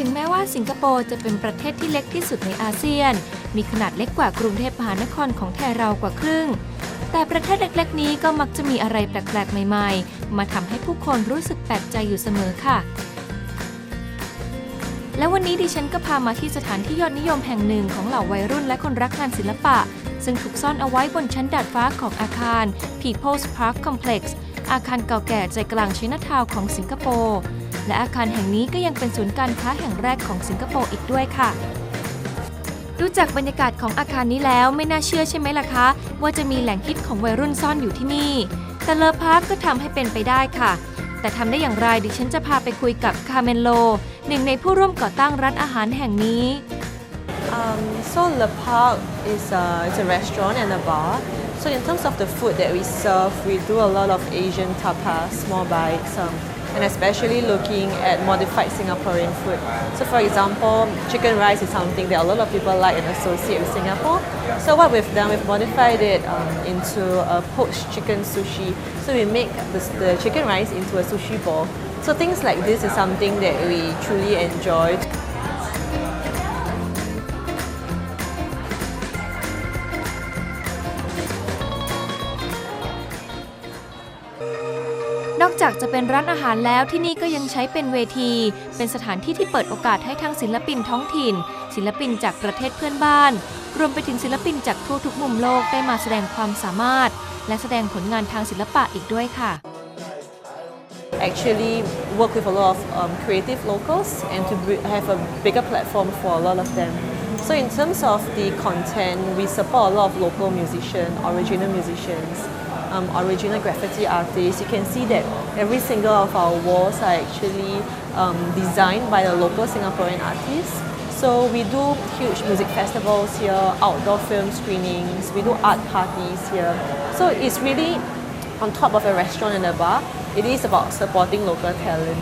ถึงแม้ว่าสิงคโปร์จะเป็นประเทศที่เล็กที่สุดในอาเซียนมีขนาดเล็กกว่ากรุงเทพมหานครของไทยเรากว่าครึ่งแต่ประเทศเล็กๆนี้ก็มักจะมีอะไรแปลกๆใหม่ๆมาทำให้ผู้คนรู้สึกแปลกใจอยู่เสมอค่ะและวันนี้ดิฉันก็พามาที่สถานที่ยอดนิยมแห่งหนึ่งของเหล่าวัยรุ่นและคนรักงานศิลปะซึ่งถูกซ่อนเอาไว้บนชั้นดาดฟ้าของอาคาร People's Park Complex อาคารเก่าแก่ใจกลางไชน่าทาวน์ของสิงคโปร์และอาคารแห่งนี้ก็ยังเป็นศูนย์การค้าแห่งแรกของสิงคโปร์อีกด้วยค่ะดูจากบรรยากาศของอาคารนี้แล้วไม่น่าเชื่อใช่ไหมล่ะคะว่าจะมีแหล่งฮิตของวัยรุ่นซ่อนอยู่ที่นี่แต่เลอพาร์คก็ทำให้เป็นไปได้ค่ะแต่ทำได้อย่างไรดิฉันจะพาไปคุยกับคาเมนโลหนึ่งในผู้ร่วมก่อตั้งร้านอาหารแห่งนี้ So Lepark is a restaurant and a bar. So in terms of the food that we serve, we do a lot of Asian tapas, small bites, and especially looking at modified Singaporean food. So for example, chicken rice is something that a lot of people like and associate with Singapore. So what we've done, we've modified it into a poached chicken sushi. So we make the chicken rice into a sushi ball. So things like this is something that we truly enjoy. นอกจากจะเป็นร้านอาหารแล้วที่นี่ก็ยังใช้เป็นเวทีเป็นสถานที่ที่เปิดโอกาสให้ทั้งศิลปินท้องถิ่นศิลปินจากประเทศเพื่อนบ้านรวมไปถึงศิลปินจากทั่วทุกมุมโลกได้มาแสดงความสามารถและแสดงผลงานทางศิลปะอีกด้วยค่ะ Actually work with a lot of creative locals and to have a bigger platform for a lot of them. So in terms of the content, we support a lot of local musicians, original musicians, original graffiti artists. You can see that every single of our walls are actually designed by the local Singaporean artists. So we do huge music festivals here, outdoor film screenings, we do art parties here. So it's really on top of a restaurant and a bar, it is about supporting local talent.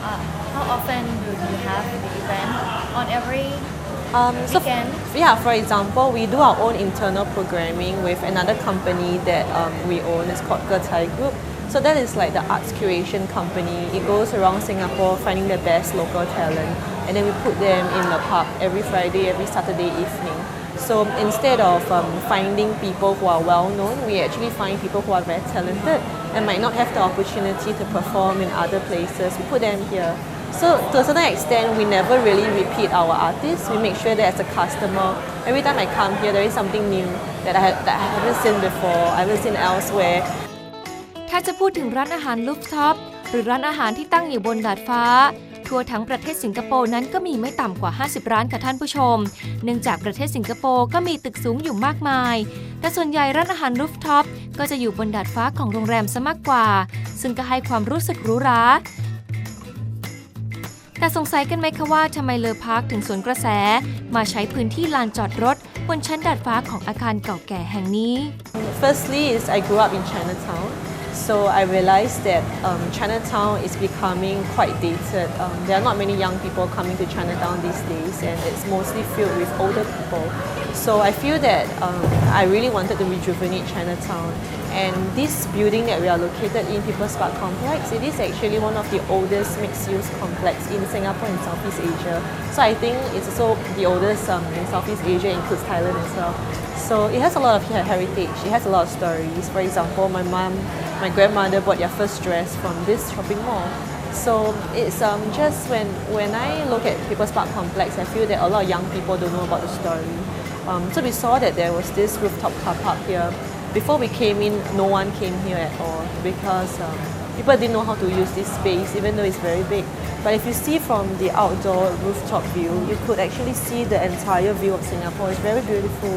How often do you have the event? On every weekend? For example, we do our own internal programming with another company that we own. It's called Thai Group. So that is like the arts curation company. It goes around Singapore finding the best local talent, and then we put them in the park every Friday, every Saturday evening. So instead of finding people who are well known, we actually find people who are very talented and might not have the opportunity to perform in other places. We put them here. So to a certain extent, we never really repeat our artists. We make sure that as a customer, every time I come here, there is something new that I haven't seen before, I haven't seen elsewhere. ถ้าจะพูดถึงร้านอาหาร Rooftop หรือร้านอาหารที่ตั้งอยู่บนดาดฟ้าทั่วทั้งประเทศสิงคโปร์นั้นก็มีไม่ต่ำกว่า50ร้านค่ะท่านผู้ชมเนื่องจากประเทศสิงคโปร์ก็มีตึกสูงอยู่มากมายแต่ส่วนใหญ่ร้านอาหาร Rooftop ก็จะอยู่บนดาดฟ้าของโรงแรมซะมากกว่าซึ่งก็ให้ความรู้สึกหรูหราแต่สงสัยกันไหมคะว่าทำไมเลอพาร์คถึงสวนกระแสมาใช้พื้นที่ลานจอดรถบนชั้นดาดฟ้าของอาคารเก่าแก่แห่งนี้ Firstly is I grew up in Chinatown. So I realized that Chinatown is becoming quite dated. There are not many young people coming to Chinatown these days, and it's mostly filled with older people. So I feel that I really wanted to rejuvenate Chinatown. And this building that we are located in, People's Park Complex, it is actually one of the oldest mixed-use complex in Singapore and Southeast Asia. So I think it's also the oldest in Southeast Asia, includes Thailand as well. So it has a lot of heritage, it has a lot of stories. For example, my grandmother bought their first dress from this shopping mall. So it's just when I look at People's Park Complex, I feel that a lot of young people don't know about the story. So we saw that there was this rooftop car park here. Before we came in, no one came here at all because people didn't know how to use this space, even though it's very big. But if you see from the outdoor rooftop view, you could actually see the entire view of Singapore. It's very beautiful.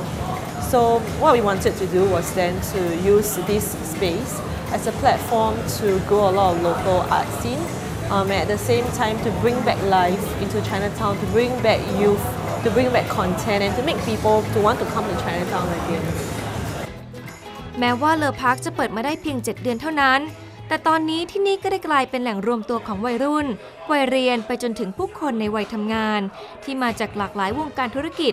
So what we wanted to do was then to use this space as a platform to grow a lot of local art scene. And at the same time to bring back life into Chinatown, to bring back youth, to bring back content and to make people to want to come to Chinatown again. แม้ว่าเลอพาร์คจะเปิดมาได้เพียง7 เดือนเท่านั้นแต่ตอนนี้ที่นี่ก็ได้กลายเป็นแหล่งรวมตัวของวัยรุ่นวัยเรียนไปจนถึงผู้คนในวัยทำงานที่มาจากหลากหลายวงการธุรกิจ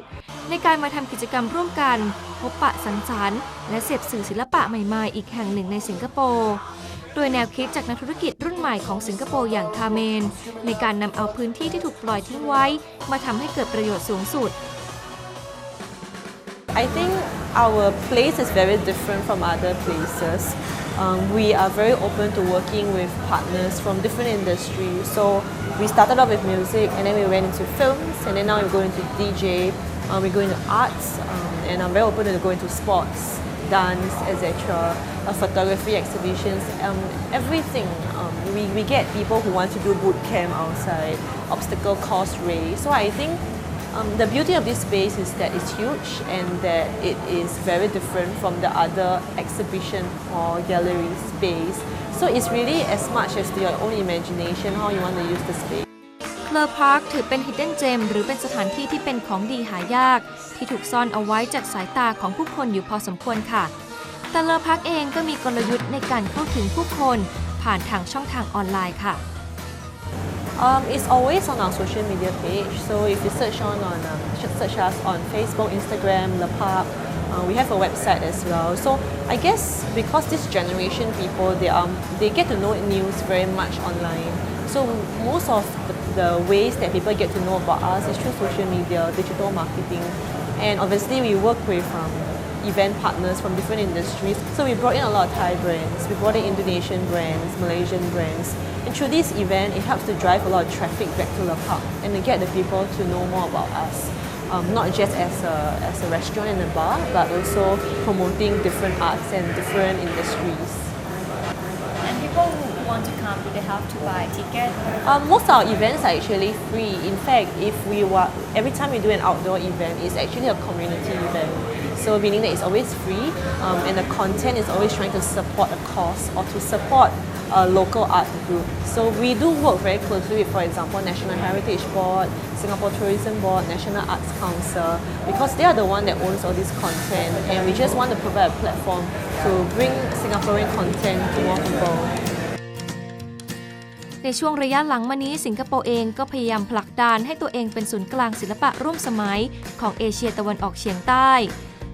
ในการมาทำกิจกรรมร่วมกัน พบปะสังสรรค์และเสพสื่อศิลปะใหม่ๆอีกแห่งหนึ่งในสิงคโปร์โดยแนวคิดจากนักธุรกิจรุ่นใหม่ของสิงคโปร์อย่างคาเมนในการนำเอาพื้นที่ที่ถูกปล่อยทิ้งไว้มาทำให้เกิดประโยชน์สูงสุด I think our place is very different from other places. We are very open to working with partners from different industries. So we started off with music, and then we went into films, and then now we're going to DJ. We're going to arts, and I'm very open to go into sports, dance, etc. Photography exhibitions, everything. We get people who want to do boot camp outside, obstacle course race. So I think the beauty of this space is that it's huge and that it is very different from the other exhibition or gallery space. So it's really as much as to your own imagination how you want to use the space. Lepark ถือเป็น Hidden Gem หรือเป็นสถานที่ที่เป็นของดีหายากที่ถูกซ่อนเอาไว้จากสายตาของผู้คนอยู่พอสมควรค่ะแต่ Lepark เองก็มีกลยุทธ์ในการเข้าถึงผู้คนผ่านทางช่องทางออนไลน์ค่ะIt's always on our social media page. So if you search us on Facebook, Instagram, Lepark, we have a website as well. So I guess because this generation people they get to know news very much online. So most of the ways that people get to know about us is through social media, digital marketing, and obviously we work with event partners from different industries. So we brought in a lot of Thai brands, we brought in Indonesian brands, Malaysian brands. And through this event, it helps to drive a lot of traffic back to Lepark and to get the people to know more about us. Not just as a restaurant and a bar, but also promoting different arts and different industries. And people who want to come, do they have to buy a ticket? Most of our events are actually free. In fact, every time we do an outdoor event, it's actually a community event. So meaning that it's always free, and the content is always trying to support a cause or to support a local art group. So we do work very closely with, for example, National Heritage Board, Singapore Tourism Board, National Arts Council, because they are the one that owns all this content, and we just want to provide a platform to bring Singaporean content to more people. ในช่วงระยะหลังมานี้สิงคโปร์เองก็พยายามผลักดันให้ตัวเองเป็นศูนย์กลางศิลปะร่วมสมัยของเอเชียตะวันออกเฉียงใต้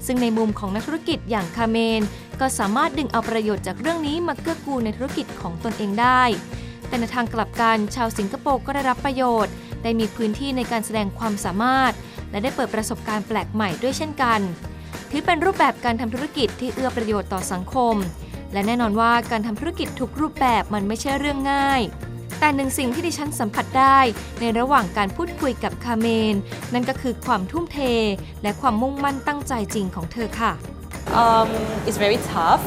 ซึ่งในมุมของนักธุรกิจอย่างคาเมนก็สามารถดึงเอาประโยชน์จากเรื่องนี้มาเกื้อกูลในธุรกิจของตนเองได้แต่ในทางกลับกันชาวสิงคโปร์ก็ได้รับประโยชน์ได้มีพื้นที่ในการแสดงความสามารถและได้เปิดประสบการณ์แปลกใหม่ด้วยเช่นกันถือเป็นรูปแบบการทำธุรกิจที่เอื้อประโยชน์ต่อสังคมและแน่นอนว่าการทำธุรกิจทุกรูปแบบมันไม่ใช่เรื่องง่ายแต่หนึ่งสิ่งที่ดิฉันสัมผัสได้ในระหว่างการพูดคุยกับคาเมนนั่นก็คือความทุ่มเทและความมุ่งมั่นตั้งใจจริงของเธอค่ะIt's very tough.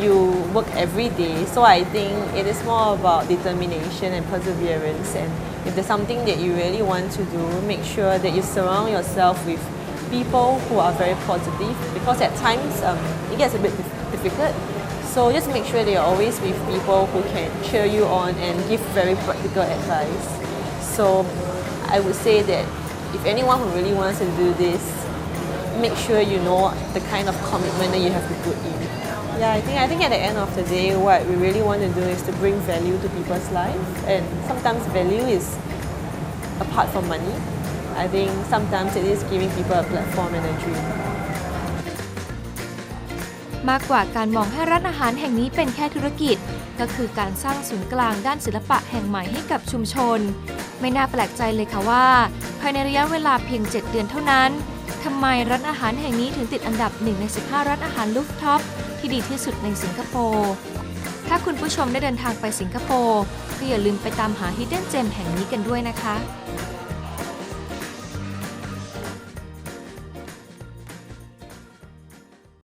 You work every day, so I think it is more about determination and perseverance. And if there's something that you really want to do, make sure that you surround yourself with people who are very positive, because at times it gets a bit difficult. So just make sure that you're always with people who can cheer you on and give very practical advice. So I would say that if anyone who really wants to do this, make sure you know the kind of commitment that you have to put in. Yeah, I think at the end of the day, what we really want to do is to bring value to people's life, and sometimes value is apart from money. I think sometimes it is giving people a platform and a dream. มากกว่าการมองให้ร้านอาหารแห่งนี้เป็นแค่ธุรกิจก็คือการสร้างศูนย์กลางด้านศิลปะแห่งใหม่ให้กับชุมชนไม่น่าแปลกใจเลยค่ะว่าภายในระยะเวลาเพียง7 เดือนเท่านั้นทำไมร้านอาหารแห่งนี้ถึงติดอันดับ1 ใน 15 ร้านอาหาร Rooftop ที่ดีที่สุดในสิงคโปร์ถ้าคุณผู้ชมได้เดินทางไปสิงคโปร์ก็อย่าลืมไปตามหา Hidden Gem แห่งนี้กันด้วยนะคะ